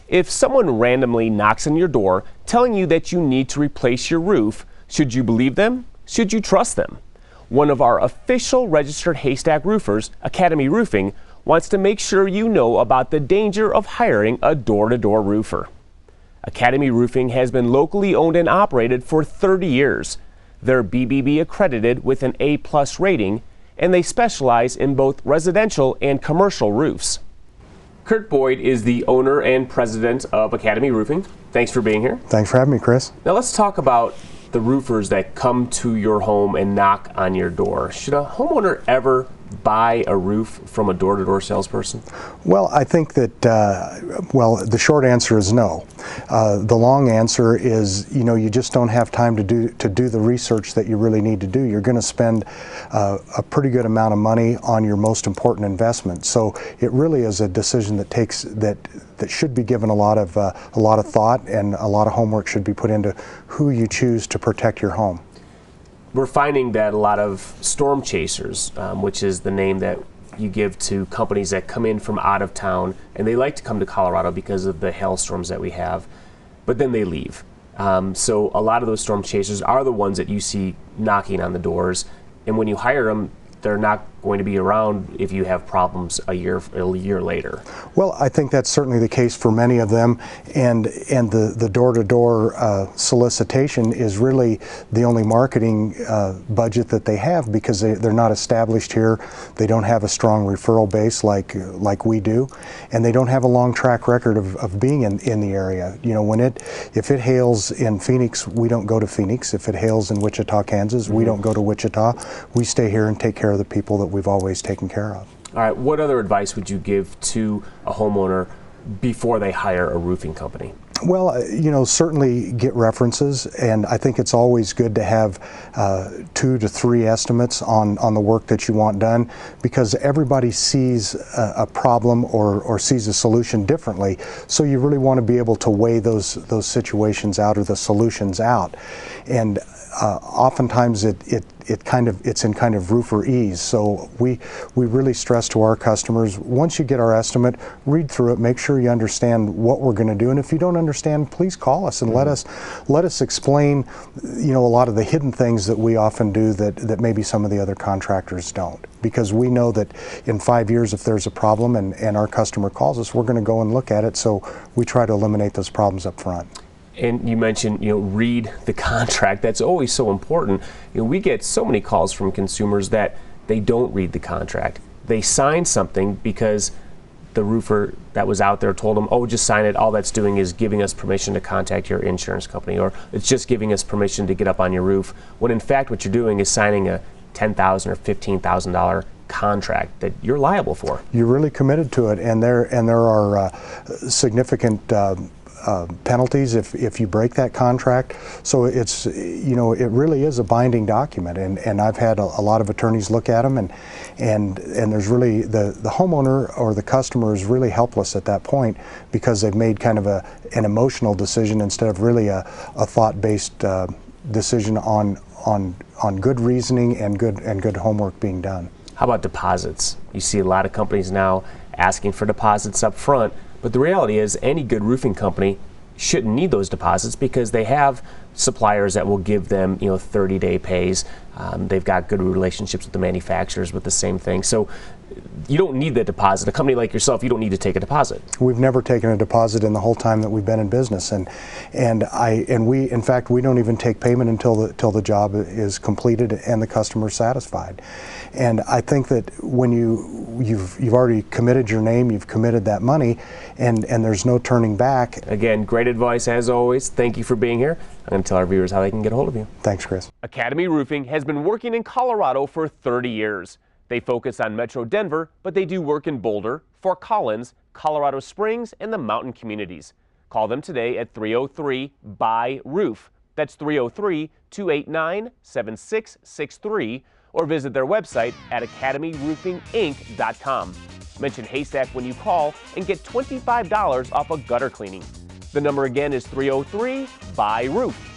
If someone randomly knocks on your door telling you that you need to replace your roof, should you believe them? Should you trust them? One of our official registered haystack roofers, Academy Roofing, wants to make sure you know about the danger of hiring a door-to-door roofer. Academy Roofing has been locally owned and operated for 30 years. They're BBB accredited with an A+ rating, and they specialize in both residential and commercial roofs. Kurt Boyd is the owner and president of Academy Roofing. Thanks for being here. Thanks for having me, Chris. Now let's talk about the roofers that come to your home and knock on your door. Should a homeowner ever buy a roof from a door-to-door salesperson? Well, I think that, the short answer is no. The long answer is, you just don't have time to do the research that you really need to do. You're going to spend a pretty good amount of money on your most important investment. So it really is a decision that should be given a lot of thought, and a lot of homework should be put into who you choose to protect your home. We're finding that a lot of storm chasers, which is the name that you give to companies that come in from out of town, and they like to come to Colorado because of the hailstorms that we have, but then they leave. So a lot of those storm chasers are the ones that you see knocking on the doors, and when you hire them, they're not going to be around if you have problems a year later. Well, I think that's certainly the case for many of them, and the door-to-door solicitation is really the only marketing budget that they have, because they're not established here. They don't have a strong referral base like we do, and they don't have a long track record of being in the area. If it hails in Phoenix, we don't go to Phoenix. If it hails in Wichita, Kansas, we don't go to Wichita. We stay here and take care of the people that we've always taken care of. All right, what other advice would you give to a homeowner before they hire a roofing company? Well, certainly get references, and I think it's always good to have 2 to 3 estimates on the work that you want done, because everybody sees a problem or sees a solution differently. So you really want to be able to weigh those situations out, or the solutions out, and oftentimes it's in kind of roofer ease. So we really stress to our customers, once you get our estimate, read through it, make sure you understand what we're going to do, and if you don't understand, please call us and let us explain a lot of the hidden things that we often do that maybe some of the other contractors don't, because we know that in 5 years, if there's a problem and our customer calls us, we're going to go and look at it. So we try to eliminate those problems up front. And you mentioned, read the contract. That's always so important. We get so many calls from consumers that they don't read the contract. They sign something because the roofer that was out there told them, oh, just sign it. All that's doing is giving us permission to contact your insurance company, or it's just giving us permission to get up on your roof. When in fact, what you're doing is signing a $10,000 or $15,000 contract that you're liable for. You're really committed to it, and there are significant penalties if you break that contract. So it's, it really is a binding document, and I've had a lot of attorneys look at them, and there's really, the homeowner or the customer is really helpless at that point, because they've made kind of an emotional decision instead of really a thought-based decision on good reasoning and good homework being done. How about deposits? You see a lot of companies now asking for deposits up front, but the reality is any good roofing company shouldn't need those deposits, because they have suppliers that will give them 30-day pays. They've got good relationships with the manufacturers with the same thing. So you don't need the deposit. A company like yourself, you don't need to take a deposit. We've never taken a deposit in the whole time that we've been in business, and we, in fact, we don't even take payment until the job is completed and the customer's satisfied. And I think that when you've already committed your name, you've committed that money, and there's no turning back. Again, great advice as always. Thank you for being here. I'm going to tell our viewers how they can get a hold of you. Thanks, Chris. Academy Roofing has been working in Colorado for 30 years. They focus on Metro Denver, but they do work in Boulder, Fort Collins, Colorado Springs, and the mountain communities. Call them today at 303-BUY-ROOF. That's 303-289-7663, or visit their website at academyroofinginc.com. Mention Haystack when you call and get $25 off a gutter cleaning. The number again is 303-BUY-ROOF.